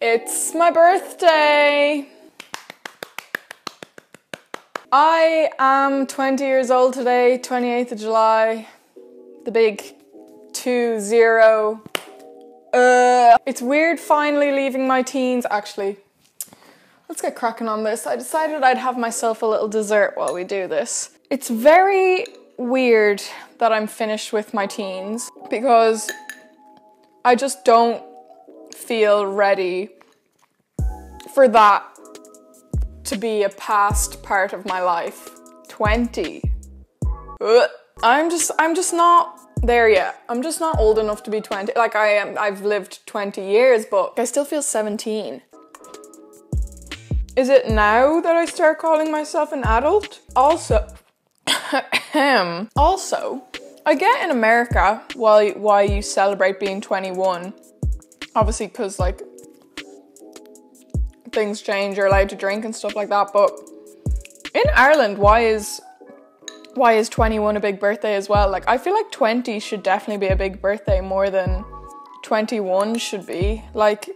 It's my birthday. I am 20 years old today, 28th of July. The big 2-0. It's weird finally leaving my teens. Actually, let's get cracking on this. I decided I'd have myself a little dessert while we do this. It's very weird that I'm finished with my teens because I just don't feel ready for that to be a past part of my life. 20. I'm just not there yet. I'm just not old enough to be 20. Like I've lived 20 years, but I still feel 17. Is it now that I start calling myself an adult? Also, I get in America why you celebrate being 21. Obviously, because like things change, you're allowed to drink and stuff like that. But in Ireland, why is 21 a big birthday as well? Like, I feel like 20 should definitely be a big birthday more than 21 should be. Like,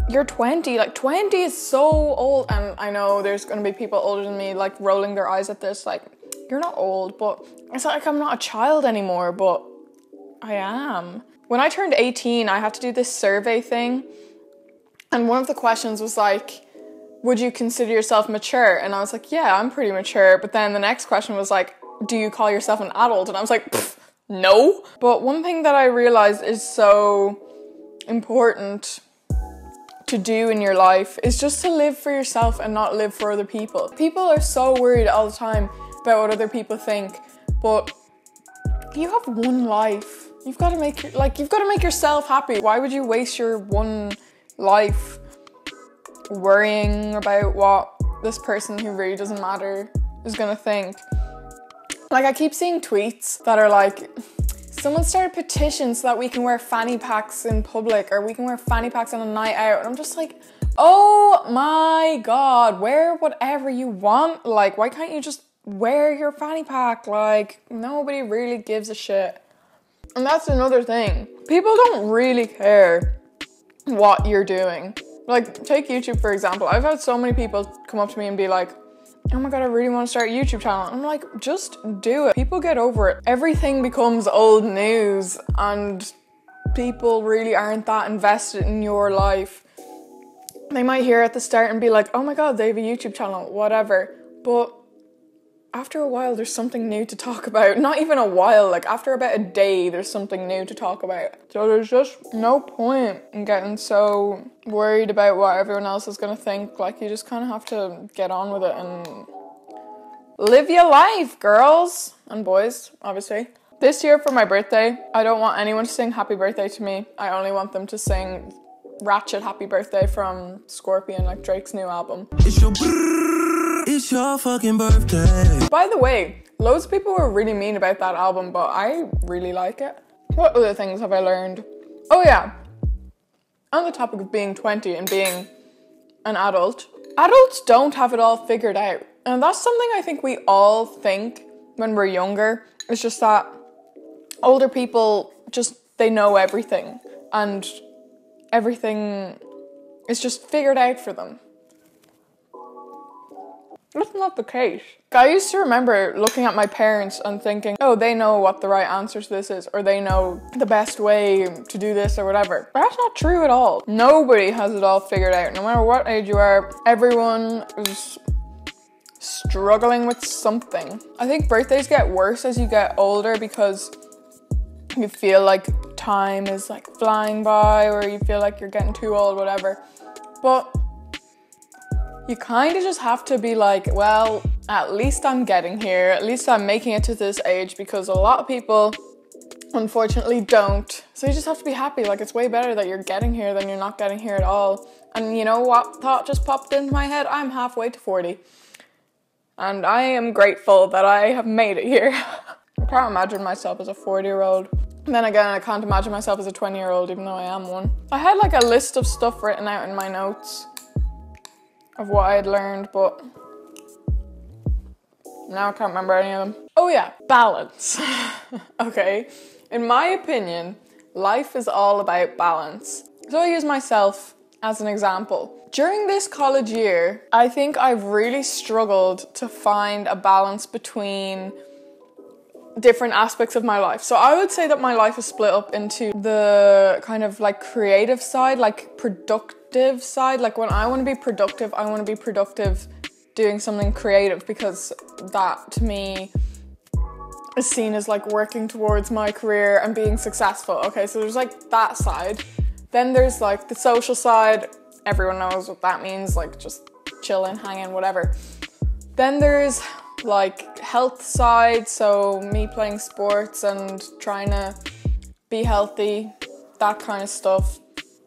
you're 20. Like, 20 is so old. And I know there's going to be people older than me, like, rolling their eyes at this. Like, you're not old, but it's not like I'm not a child anymore, but I am. When I turned 18, I had to do this survey thing. And one of the questions was like, would you consider yourself mature? And I was like, yeah, I'm pretty mature. But then the next question was like, do you call yourself an adult? And I was like, no. But one thing that I realized is so important to do in your life is just to live for yourself and not live for other people. People are so worried all the time about what other people think, but you have one life. You've got to make yourself happy. Why would you waste your one life worrying about what this person who really doesn't matter is gonna think? Like, I keep seeing tweets that are like, someone started a petition so that we can wear fanny packs in public, or we can wear fanny packs on a night out. And I'm just like, oh my God, wear whatever you want. Like, why can't you just wear your fanny pack? Like, nobody really gives a shit. And that's another thing. People don't really care what you're doing. Like, take YouTube for example. I've had so many people come up to me and be like, oh my God, I really want to start a YouTube channel. I'm like, just do it. People get over it. Everything becomes old news and people really aren't that invested in your life. They might hear at the start and be like, oh my God, they have a YouTube channel, whatever. But after a while, there's something new to talk about. Not even a while, like after about a day, there's something new to talk about. So there's just no point in getting so worried about what everyone else is gonna think. Like, you just kind of have to get on with it and live your life, girls and boys, obviously. This year for my birthday, I don't want anyone to sing happy birthday to me. I only want them to sing Ratchet Happy Birthday from Scorpion, like Drake's new album. It's your fucking birthday. By the way, loads of people were really mean about that album, but I really like it. What other things have I learned? Oh yeah, on the topic of being 20 and being an adult, adults don't have it all figured out. And that's something I think we all think when we're younger. It's just that older people they know everything and everything is just figured out for them. That's not the case. I used to remember looking at my parents and thinking, oh, they know what the right answer to this is, or they know the best way to do this or whatever. But that's not true at all. Nobody has it all figured out. No matter what age you are, everyone is struggling with something. I think birthdays get worse as you get older because you feel like time is like flying by, or you feel like you're getting too old, whatever. But you kind of just have to be like, well, at least I'm getting here. At least I'm making it to this age, because a lot of people, unfortunately, don't. So you just have to be happy. Like, it's way better that you're getting here than you're not getting here at all. And you know what thought just popped into my head? I'm halfway to 40. And I am grateful that I have made it here. I can't imagine myself as a 40-year-old. And then again, I can't imagine myself as a 20-year-old, even though I am one. I had like a list of stuff written out in my notes of what I had learned, but now I can't remember any of them. Oh yeah, balance. Okay, in my opinion, life is all about balance. So I use myself as an example. During this college year, I think I've really struggled to find a balance between different aspects of my life. So I would say that my life is split up into the kind of like creative side, like productive side. Like when I want to be productive, I want to be productive doing something creative, because that to me is seen as like working towards my career and being successful. Okay, so there's like that side. Then there's like the social side. Everyone knows what that means, like just chilling, hanging, whatever. Then there's like health side, so me playing sports and trying to be healthy, that kind of stuff.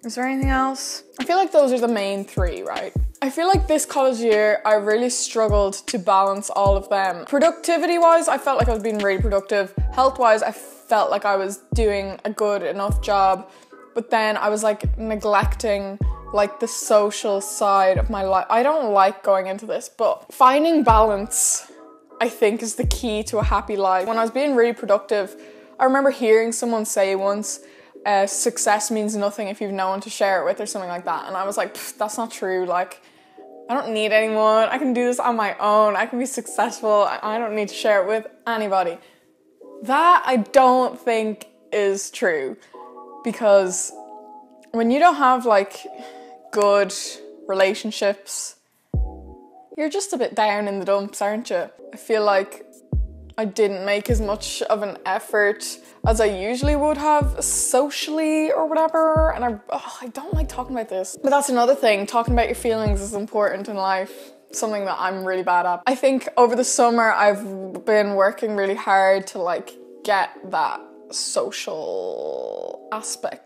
Is there anything else? I feel like those are the main three, right? I feel like this college year I really struggled to balance all of them. Productivity wise, I felt like I was being really productive. Health wise, I felt like I was doing a good enough job, but then I was like neglecting like the social side of my life. I don't like going into this, but finding balance, I think, is the key to a happy life. When I was being really productive, I remember hearing someone say once, success means nothing if you've no one to share it with, or something like that. And I was like, that's not true. Like, I don't need anyone. I can do this on my own. I can be successful. I don't need to share it with anybody. That I don't think is true, because when you don't have like good relationships, you're just a bit down in the dumps, aren't you? I feel like I didn't make as much of an effort as I usually would have socially or whatever, and I don't like talking about this. But that's another thing, talking about your feelings is important in life, something that I'm really bad at. I think over the summer I've been working really hard to like get that social aspect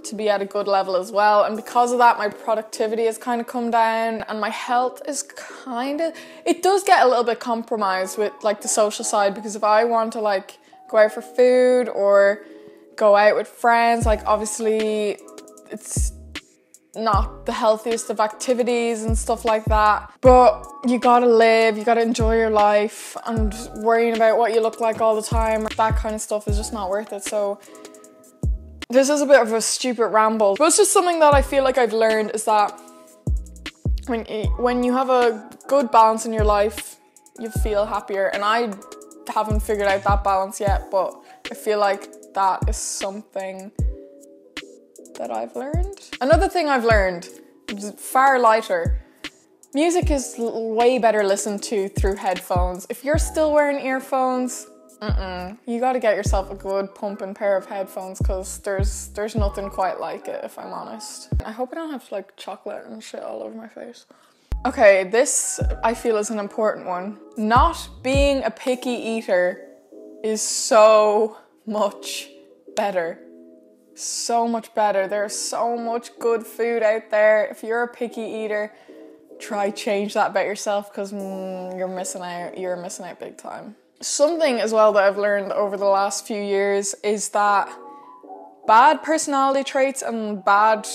to be at a good level as well, and because of that my productivity has kind of come down, and my health is kind of, it does get a little bit compromised with like the social side, because if I want to like go out for food or go out with friends, like obviously it's not the healthiest of activities and stuff like that, but you gotta live, you gotta enjoy your life, and worrying about what you look like all the time, that kind of stuff is just not worth it. So this is a bit of a stupid ramble, but it's just something that I feel like I've learned, is that when you have a good balance in your life, you feel happier. And I haven't figured out that balance yet, but I feel like that is something that I've learned. Another thing I've learned, far lighter, music is way better listened to through headphones. If you're still wearing earphones, you gotta get yourself a good pumping pair of headphones, because there's nothing quite like it, if I'm honest. I hope I don't have like chocolate and shit all over my face. Okay, this I feel is an important one. Not being a picky eater is so much better. So much better. There's so much good food out there. If you're a picky eater, try change that about yourself, because you're missing out. You're missing out big time. Something as well that I've learned over the last few years is that bad personality traits and bad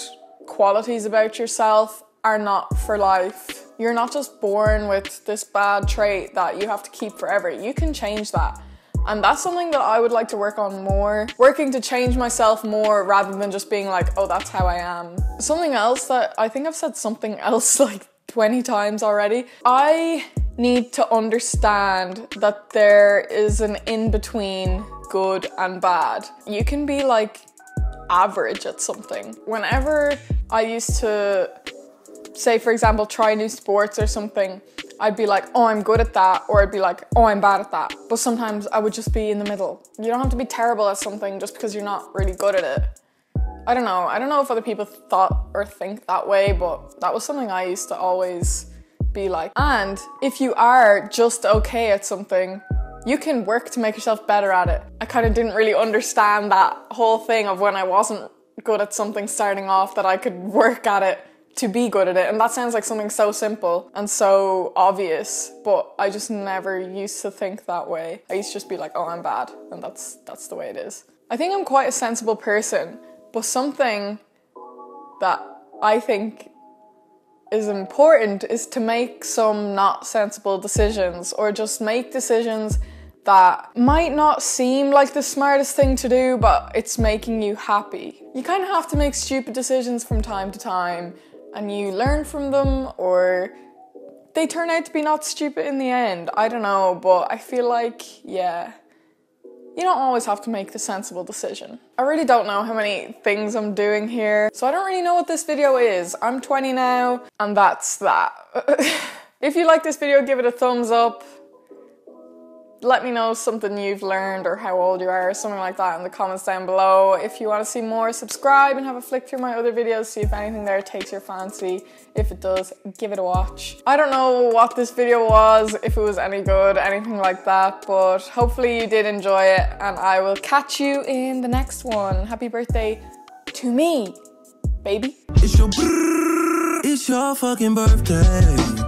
qualities about yourself are not for life. You're not just born with this bad trait that you have to keep forever. You can change that. And that's something that I would like to work on more. Working to change myself more rather than just being like, oh, that's how I am. Something else that I think I've said something else like 20 times already. I need to understand that there is an in-between good and bad. You can be like average at something. Whenever I used to, say for example, try new sports or something, I'd be like, oh, I'm good at that, or I'd be like, oh, I'm bad at that. But sometimes I would just be in the middle. You don't have to be terrible at something just because you're not really good at it. I don't know if other people thought or think that way, but that was something I used to always be like. And if you are just okay at something, you can work to make yourself better at it. I kind of didn't really understand that whole thing of when I wasn't good at something starting off, that I could work at it to be good at it. And that sounds like something so simple and so obvious, but I just never used to think that way. I used to just be like, oh, I'm bad, and that's the way it is. I think I'm quite a sensible person, but something that I think is important is to make some not sensible decisions, or just make decisions that might not seem like the smartest thing to do, but it's making you happy. You kind of have to make stupid decisions from time to time, and you learn from them, or they turn out to be not stupid in the end. I don't know, but I feel like, yeah, you don't always have to make the sensible decision. I really don't know how many things I'm doing here, so I don't really know what this video is. I'm 20 now, and that's that. If you like this video, give it a thumbs up. Let me know something you've learned or how old you are or something like that in the comments down below. If you want to see more, subscribe and have a flick through my other videos, see if anything there takes your fancy. If it does, give it a watch. I don't know what this video was, if it was any good, anything like that, but hopefully you did enjoy it, and I will catch you in the next one. Happy birthday to me, baby. It's your fucking birthday.